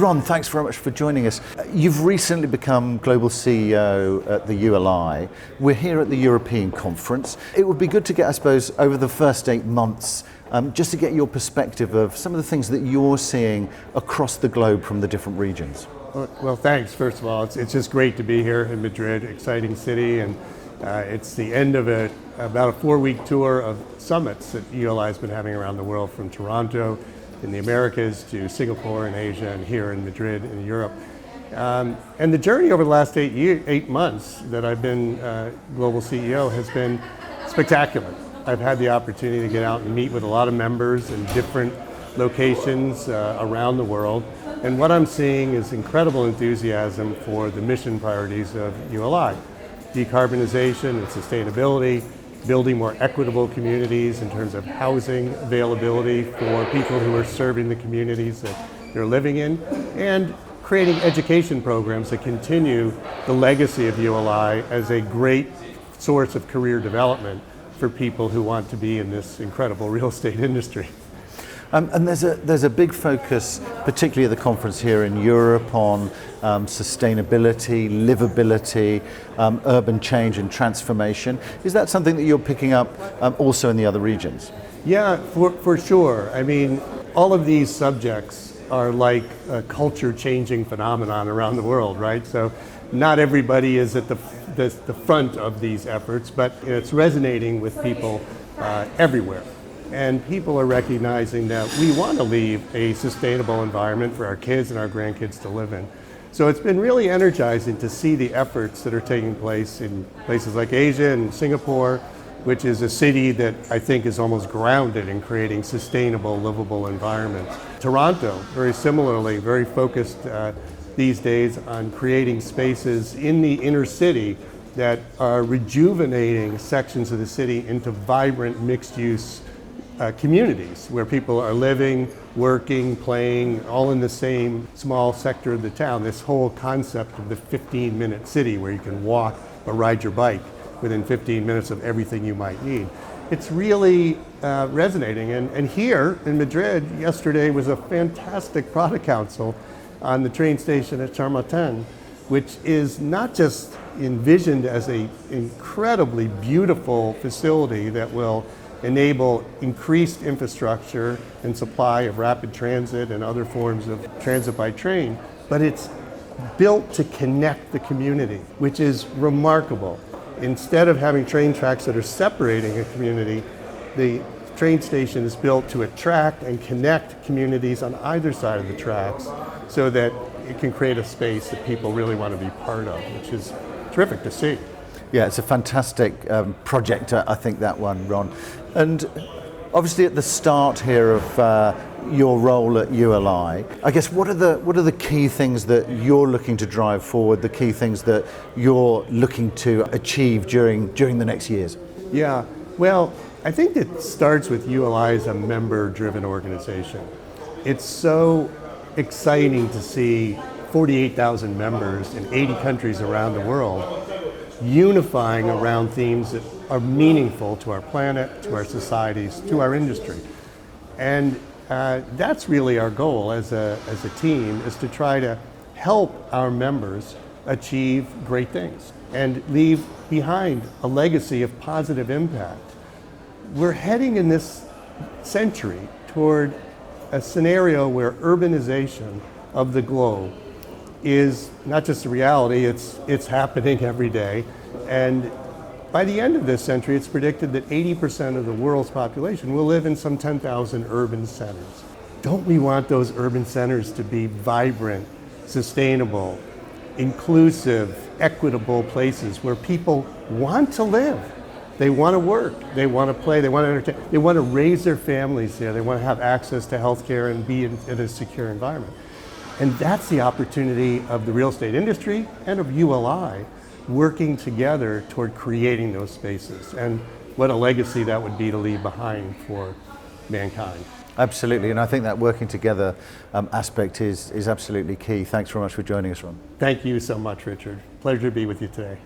Ron, thanks very much for joining us. You've recently become Global CEO at the ULI. We're here at the European conference. It would be good to get, I suppose, over the first 8 months, just to get your perspective of some of the things that you're seeing across the globe from the different regions. Well, thanks, first of all. It's just great to be here in Madrid, exciting city, and it's the end of about a 4-week tour of summits that ULI has been having around the world, from Toronto in the Americas to Singapore in Asia and here in Madrid in Europe. And the journey over the last 8 months that I've been global CEO has been spectacular. I've had the opportunity to get out and meet with a lot of members in different locations around the world. And what I'm seeing is incredible enthusiasm for the mission priorities of ULI. Decarbonisation and sustainability, building more equitable communities in terms of housing availability for people who are serving the communities that they're living in, and creating education programs that continue the legacy of ULI as a great source of career development for people who want to be in this incredible real estate industry. And there's a big focus, particularly at the conference here in Europe, on sustainability, livability, urban change and transformation. Is that something that you're picking up also in the other regions? Yeah, for sure. I mean, all of these subjects are like a culture-changing phenomenon around the world, right? So not everybody is at the front of these efforts, but it's resonating with people everywhere. And people are recognizing that we want to leave a sustainable environment for our kids and our grandkids to live in. So it's been really energizing to see the efforts that are taking place in places like Asia and Singapore, which is a city that I think is almost grounded in creating sustainable, livable environments. Toronto, very similarly, very focused these days on creating spaces in the inner city that are rejuvenating sections of the city into vibrant, mixed-use communities where people are living, working, playing, all in the same small sector of the town. This whole concept of the 15-minute city where you can walk or ride your bike within 15 minutes of everything you might need. It's really resonating. And here in Madrid, yesterday was a fantastic product council on the train station at Chamartin, which is not just envisioned as an incredibly beautiful facility that will enable increased infrastructure and supply of rapid transit and other forms of transit by train, but it's built to connect the community, which is remarkable. Instead of having train tracks that are separating a community, the train station is built to attract and connect communities on either side of the tracks so that it can create a space that people really want to be part of, which is terrific to see. Yeah, it's a fantastic project, I think, that one, Ron. And obviously at the start here of your role at ULI, I guess what are the key things that you're looking to drive forward, the key things that you're looking to achieve during the next years? Yeah, well, I think it starts with ULI as a member-driven organization. It's so exciting to see 48,000 members in 80 countries around the world unifying around themes that are meaningful to our planet, to our societies, to our industry. And that's really our goal as a team, is to try to help our members achieve great things and leave behind a legacy of positive impact. We're heading in this century toward a scenario where urbanization of the globe is not just a reality, it's happening every day. And by the end of this century, it's predicted that 80% of the world's population will live in some 10,000 urban centers. Don't we want those urban centers to be vibrant, sustainable, inclusive, equitable places where people want to live? They want to work, they want to play, they want to entertain, they want to raise their families there, they want to have access to healthcare and be in a secure environment. And that's the opportunity of the real estate industry and of ULI working together toward creating those spaces. And what a legacy that would be to leave behind for mankind. Absolutely, and I think that working together aspect is absolutely key. Thanks very much for joining us, Ron. Thank you so much, Richard. Pleasure to be with you today.